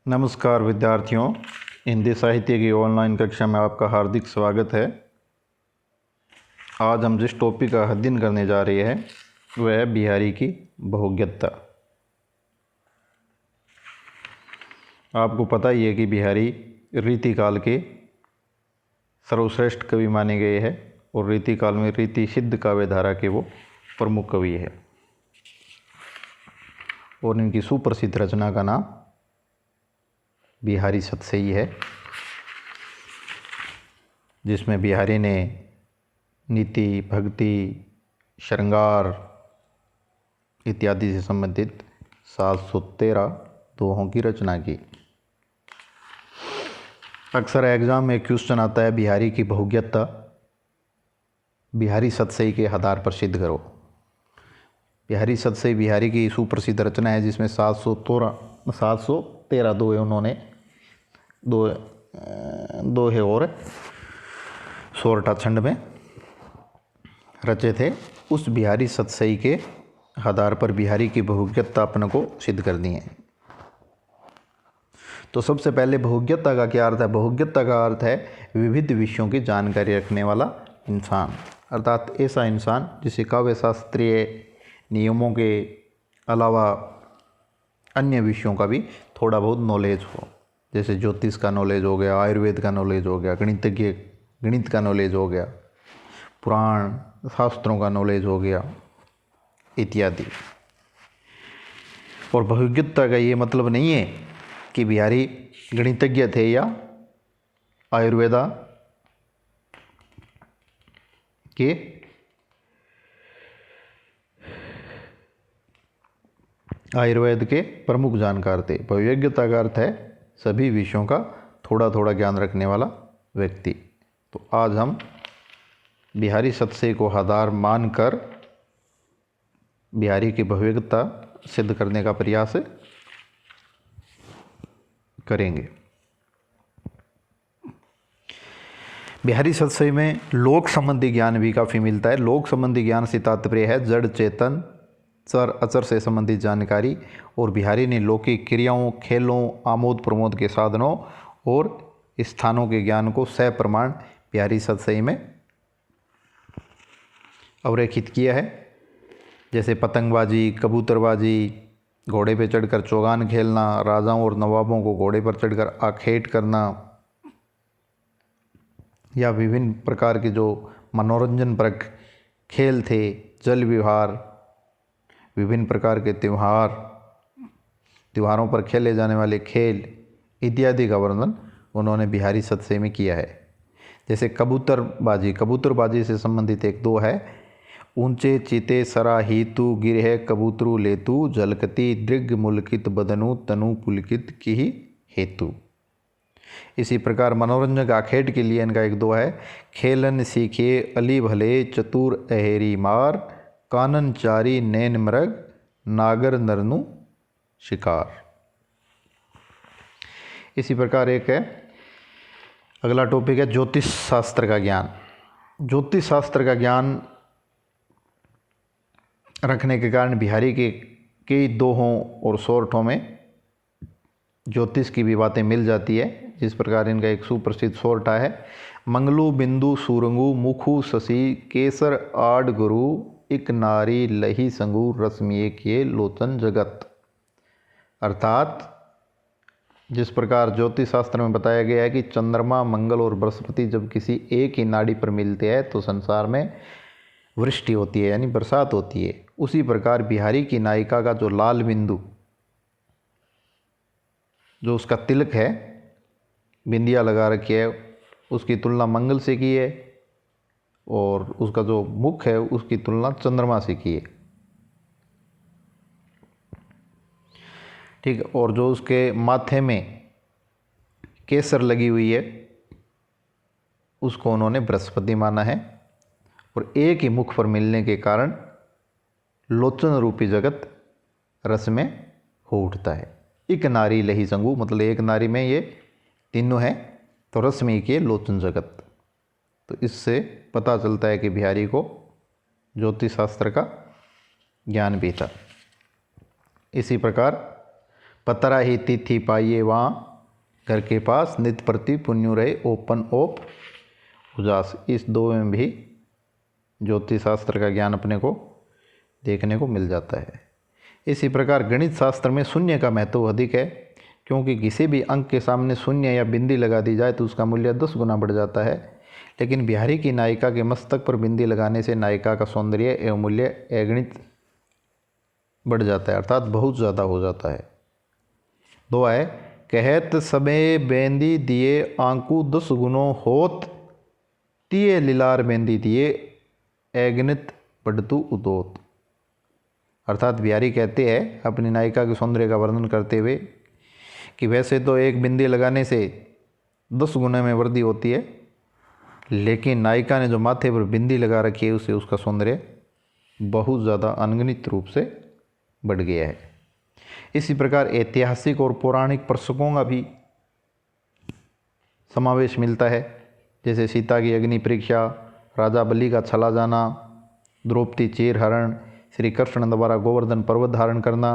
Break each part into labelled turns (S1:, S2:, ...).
S1: नमस्कार विद्यार्थियों, हिंदी साहित्य की ऑनलाइन कक्षा में आपका हार्दिक स्वागत है। आज हम जिस टॉपिक का अध्ययन करने जा रहे हैं वह है बिहारी की बहुज्ञता। आपको पता ही है कि बिहारी रीतिकाल के सर्वश्रेष्ठ कवि माने गए हैं और रीतिकाल में रीति सिद्ध काव्य धारा के वो प्रमुख कवि है और इनकी सुप्रसिद्ध रचना का नाम बिहारी सतसई है, जिसमें बिहारी ने नीति, भक्ति, श्रृंगार इत्यादि से संबंधित 713 दोहों की रचना की। अक्सर एग्जाम में क्वेश्चन आता है बिहारी की बहुज्ञता बिहारी सतसई के आधार पर सिद्ध करो। बिहारी सतसई बिहारी की सुप्रसिद्ध रचना है जिसमें 713 दोहे उन्होंने दो है और सोरठा छंद में रचे थे। उस बिहारी सतसई के आधार पर बिहारी की बहुज्ञता अपन को सिद्ध करनी है। तो सबसे पहले बहुज्ञता का क्या अर्थ है? बहुज्ञता का अर्थ है विविध विषयों की जानकारी रखने वाला इंसान, अर्थात ऐसा इंसान जिसे काव्य शास्त्रीय नियमों के अलावा अन्य विषयों का भी थोड़ा बहुत नॉलेज हो। जैसे ज्योतिष का नॉलेज हो गया, आयुर्वेद का नॉलेज हो गया, गणित का नॉलेज हो गया, पुराण शास्त्रों का नॉलेज हो गया इत्यादि। और बहुज्ञता का ये मतलब नहीं है कि बिहारी गणितज्ञ थे या आयुर्वेदा के आयुर्वेद के प्रमुख जानकार थे। बहुज्ञता का अर्थ है सभी विषयों का थोड़ा थोड़ा ज्ञान रखने वाला व्यक्ति। तो आज हम बिहारी सतसई को आधार मानकर बिहारी की बहुज्ञता सिद्ध करने का प्रयास करेंगे। बिहारी सतसई में लोक संबंधी ज्ञान भी काफ़ी मिलता है। लोक संबंधी ज्ञान से तात्पर्य है जड़ चेतन चर अचर से संबंधित जानकारी। और बिहारी ने लौकिक क्रियाओं, खेलों, आमोद प्रमोद के साधनों और स्थानों के ज्ञान को सप्रमाण बिहारी सतसई में अवरेखित किया है। जैसे पतंगबाजी, कबूतरबाजी, घोड़े पर चढ़कर चौगान खेलना, राजाओं और नवाबों को घोड़े पर चढ़कर आखेट करना, या विभिन्न प्रकार के जो मनोरंजनपरक खेल थे, जल विहार, विभिन्न प्रकार के त्योहारों पर खेले जाने वाले खेल इत्यादि का वर्णन उन्होंने बिहारी सतसई में किया है। जैसे कबूतरबाजी से संबंधित एक दो है, ऊंचे चिते सरा हीतु गिरह कबूतरू लेतु जलकती दृग मुलकित बदनु तनु पुलकित की हेतु। इसी प्रकार मनोरंजक आखेट के लिए इनका एक दो है, खेलन सीखे अली भले चतुर अहेरी मार कानन चारी नैन मृग नागर नरनु शिकार। इसी प्रकार एक है, अगला टॉपिक है ज्योतिष शास्त्र का ज्ञान। ज्योतिष शास्त्र का ज्ञान रखने के कारण बिहारी के कई दोहों और सोरठों में ज्योतिष की भी बातें मिल जाती है। जिस प्रकार इनका एक सुप्रसिद्ध सोरठा है, मंगलू बिंदु सूरंगु मुखु शशि केसर आड गुरु इक नारी लही संगु रश्मि किए लोचन जगत। अर्थात जिस प्रकार ज्योतिष शास्त्र में बताया गया है कि चंद्रमा, मंगल और बृहस्पति जब किसी एक ही नाड़ी पर मिलते हैं तो संसार में वृष्टि होती है, यानी बरसात होती है। उसी प्रकार बिहारी की नायिका का जो लाल बिंदु, जो उसका तिलक है, बिंदिया लगा रखी है, उसकी तुलना मंगल से की है और उसका जो मुख है उसकी तुलना चंद्रमा से की है। ठीक है। और जो उसके माथे में केसर लगी हुई है उसको उन्होंने बृहस्पति माना है। और एक ही मुख पर मिलने के कारण लोचन रूपी जगत रस में हो उठता है। एक नारी लही संगु, मतलब एक नारी में ये तीनों है, तो रश्मि के लोचन जगत। तो इससे पता चलता है कि बिहारी को ज्योतिष शास्त्र का ज्ञान भी था। इसी प्रकार पतरा ही तिथि पाइये वहाँ घर के पास, नित प्रति पुण्य रहे ओपन ओप उजास। इस दो में भी ज्योतिष शास्त्र का ज्ञान अपने को देखने को मिल जाता है। इसी प्रकार गणित शास्त्र में शून्य का महत्व अधिक है, क्योंकि किसी भी अंक के सामने शून्य या बिंदी लगा दी जाए तो उसका मूल्य 10 गुना बढ़ जाता है। लेकिन बिहारी की नायिका के मस्तक पर बिंदी लगाने से नायिका का सौंदर्य एवं मूल्य अगणित बढ़ जाता है, अर्थात बहुत ज़्यादा हो जाता है। दो है, कहत सबे बेंदी दिए आंकू 10 गुनों होत, तिये लीलार बेंदी दिए अगणित बढ़तु उदोत। अर्थात बिहारी कहते हैं अपनी नायिका के सौंदर्य का वर्णन करते हुए कि वैसे तो एक बिंदी लगाने से 10 गुने में वृद्धि होती है, लेकिन नायिका ने जो माथे पर बिंदी लगा रखी है उससे उसका सौंदर्य बहुत ज़्यादा अनगिनत रूप से बढ़ गया है। इसी प्रकार ऐतिहासिक और पौराणिक प्रसंगों का भी समावेश मिलता है, जैसे सीता की अग्नि परीक्षा, राजा बलि का छला जाना, द्रौपदी चीर हरण, श्री कृष्ण द्वारा गोवर्धन पर्वत धारण करना,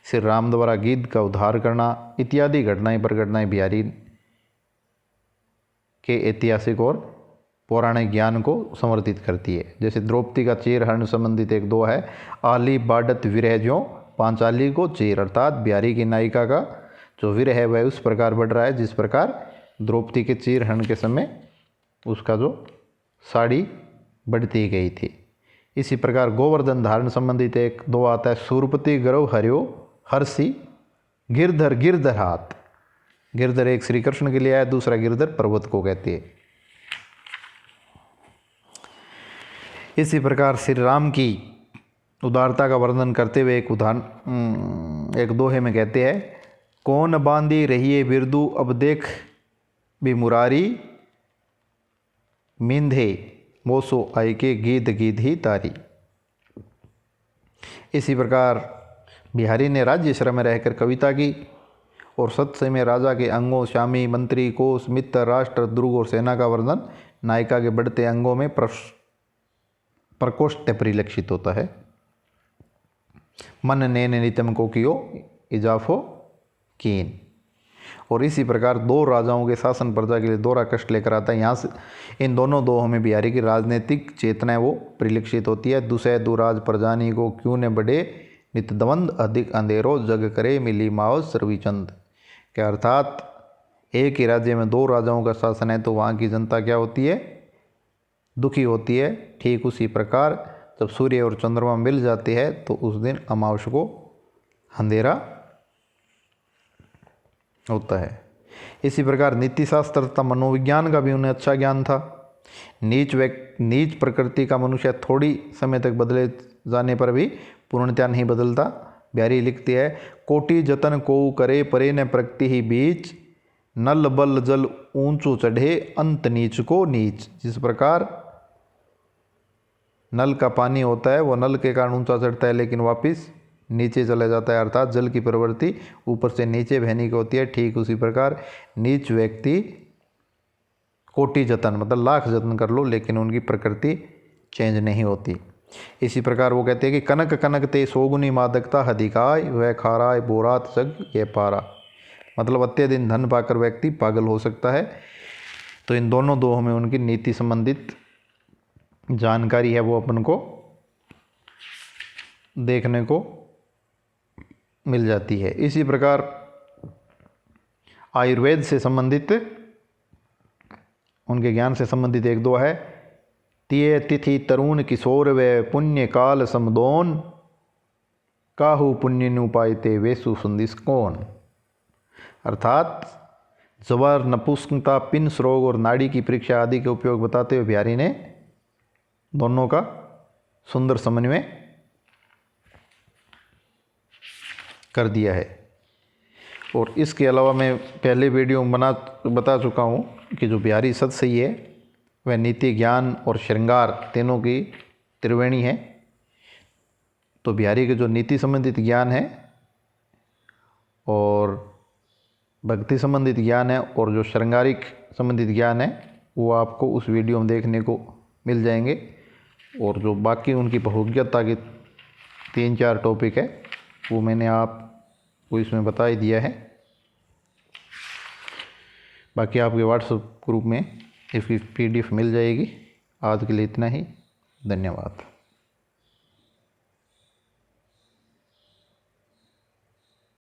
S1: श्री राम द्वारा गिद्ध का उद्धार करना इत्यादि घटनाएं बिहारी के ऐतिहासिक और पौराणिक ज्ञान को समर्थित करती है। जैसे द्रौपदी का चीर हरण संबंधित एक दो है, आली बाडत विरह ज्यों पांचाली को चीर। अर्थात बिहारी की नायिका का जो विरह है वह उस प्रकार बढ़ रहा है जिस प्रकार द्रौपदी के चीर हरण के समय उसका जो साड़ी बढ़ती गई थी। इसी प्रकार गोवर्धन धारण संबंधित एक दो आता है, सूरपति गर्व हरियो हर्षि गिरधर गिरधर हाथ। गिरधर एक श्री कृष्ण के लिए आया, दूसरा गिरधर पर्वत को कहते हैं। इसी प्रकार श्री राम की उदारता का वर्णन करते हुए एक उदाहरण एक दोहे में कहते हैं, कौन बांधी रहिए बिरदू अब देख भी मुरारी, मिंधे मोसो आई के गीत गीत ही तारी। इसी प्रकार बिहारी ने राज्य श्रम में रहकर कविता की और सत्सय में राजा के अंगों, श्यामी, मंत्री, कोष, मित्र, राष्ट्र, दुर्ग और सेना का वर्णन नायिका के बढ़ते अंगों में प्रकोष्ठ परिलक्षित होता है। मन ने नितम को कियो इजाफो कीन। और इसी प्रकार दो राजाओं के शासन प्रजा के लिए दोहरा कष्ट लेकर आता है। यहाँ से इन दोनों दोहों में बिहारी की राजनीतिक चेतना वो परिलक्षित होती है। दुसै दुराज प्रजानी को क्यों ने बढ़े नित द्वंद, अधिक अंधेरो जग करे मिली माओ सर्विचंद। के अर्थात एक ही राज्य में दो राजाओं का शासन है तो वहाँ की जनता क्या होती है, दुखी होती है। ठीक उसी प्रकार जब सूर्य और चंद्रमा मिल जाते हैं तो उस दिन अमावस को अंधेरा होता है। इसी प्रकार नीति शास्त्र तथा मनोविज्ञान का भी उन्हें अच्छा ज्ञान था। नीच प्रकृति का मनुष्य थोड़ी समय तक बदले जाने पर भी पूर्णतया नहीं बदलता। बिहारी लिखती है, कोटि जतन को करे परे न प्रकृति ही बीच, नल बल जल ऊंचो चढ़े अंत नीच को नीच। जिस प्रकार नल का पानी होता है वो नल के कारण ऊंचा चढ़ता है लेकिन वापस नीचे चला जाता है, अर्थात जल की प्रवृत्ति ऊपर से नीचे बहने की होती है। ठीक उसी प्रकार नीच व्यक्ति कोटि जतन मतलब लाख जतन कर लो लेकिन उनकी प्रकृति चेंज नहीं होती। इसी प्रकार वो कहते हैं कि कनक कनक ते सोगुनी मादकता हदिकाय वह खाराय बोरात जग ये पारा। मतलब अत्यधिक धन पाकर व्यक्ति पागल हो सकता है। तो इन दोनों दोहों में उनकी नीति संबंधित जानकारी है वो अपन को देखने को मिल जाती है। इसी प्रकार आयुर्वेद से संबंधित उनके ज्ञान से संबंधित एक दो है, तिये तिथि तरुण किशोर वे पुण्य काल समदोन, काहू पुण्य नु पायते वेसु सुंदिस कौन। अर्थात जवर, नपुंसकता, पिंस रोग और नाड़ी की परीक्षा आदि के उपयोग बताते हुए बिहारी ने दोनों का सुंदर समन्वय कर दिया है। और इसके अलावा मैं पहले वीडियो में बता चुका हूँ कि जो बिहारी सतसई है वह नीति, ज्ञान और श्रृंगार तीनों की त्रिवेणी है। तो बिहारी के जो नीति संबंधित ज्ञान है और भक्ति संबंधित ज्ञान है और जो श्रृंगारिक संबंधित ज्ञान है वो आपको उस वीडियो में देखने को मिल जाएंगे। और जो बाकी उनकी बहुज्ञता के 3-4 टॉपिक है वो मैंने आप वो इसमें बता ही दिया है। बाकी आपके व्हाट्सएप ग्रुप में इसकी PDF मिल जाएगी। आज के लिए इतना ही, धन्यवाद।